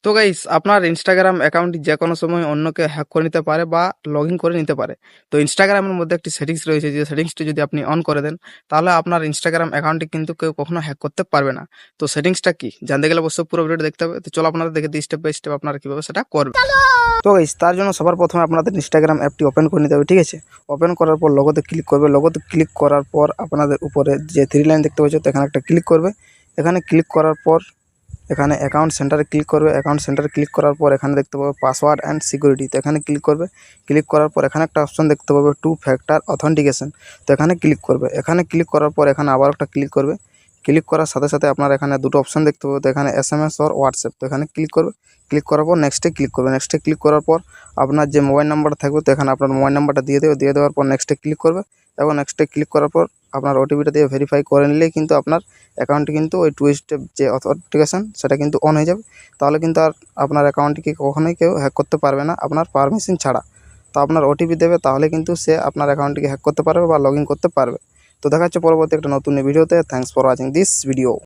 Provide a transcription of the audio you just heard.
তো গাইস আপনার ইনস্টাগ্রাম অ্যাকাউন্টটি যে কোনো সময় অন্যকে হ্যাক করে নিতে পারে বা লগ ইন করে নিতে পারে। তো ইনস্টাগ্রামের মধ্যে একটি সেটিংস রয়েছে, যে সেটিংসটি যদি আপনি অন করে দেন তাহলে আপনার ইনস্টাগ্রাম অ্যাকাউন্টটি কিন্তু কেউ কখনো হ্যাক করতে পারবে না। তো সেটিংসটা কি জানতে গেলে অবশ্যই পুরো ভিডিওটা দেখতে হবে। তো চলো আপনারা দেখে দিই স্টেপ বাই স্টেপ আপনারা কীভাবে সেটা করবেন। তো গাইস তার জন্য সবার প্রথমে আপনাদের ইনস্টাগ্রাম অ্যাপটি ওপেন করে নিতে হবে, ঠিক আছে। ওপেন করার পর লোগোতে ক্লিক করবে, লোগোতে ক্লিক করার পর আপনাদের উপরে যে থ্রি লাইন দেখতে পাচ্ছ তো এখানে একটা ক্লিক করবে। এখানে ক্লিক করার পর এখানে অ্যাকাউন্ট সেন্টারে ক্লিক করবে। অ্যাকাউন্ট সেন্টারে ক্লিক করার পর এখানে দেখতে পাবে পাসওয়ার্ড অ্যান্ড সিকিউরিটি, তো এখানে ক্লিক করবে। ক্লিক করার পর এখানে একটা অপশন দেখতে পাবে টু ফ্যাক্টর অথেন্টিকেশন, তো এখানে ক্লিক করবে। এখানে ক্লিক করার পর এখানে আবার একটা ক্লিক করবে। ক্লিক করার সাথে সাথে আপনার এখানে দুটো অপশন দেখতে পাবে, তো এখানে SMS আর হোয়াটসঅ্যাপ, তো এখানে ক্লিক করবে। ক্লিক করার পর নেক্সটে ক্লিক করবে। নেক্সটে ক্লিক করার পর আপনার যে মোবাইল নাম্বারটা থাকবে তো এখানে আপনার মোবাইল নাম্বারটা দিয়ে দেবে। দিয়ে দেওয়ার পর নেক্সটে ক্লিক করবে এবং নেক্সটে ক্লিক করার পর আপনার ওটিপিটা দিয়ে ভেরিফাই করে নিলেই কিন্তু আপনার অ্যাকাউন্টটি কিন্তু ওই টু স্টেপ যে অথেন্টিকেশন সেটা কিন্তু অন হয়ে যাবে। তাহলে কিন্তু আর আপনার অ্যাকাউন্টটিকে কখনোই কেউ হ্যাক করতে পারবে না আপনার পারমিশন ছাড়া। তো আপনার ওটিপি দেবে, তাহলে কিন্তু সে আপনার অ্যাকাউন্টটিকে হ্যাক করতে পারবে বা লগ ইন করতে পারবে। তো দেখা হচ্ছে পরবর্তী একটা নতুন ভিডিওতে। Thanks for watching this video.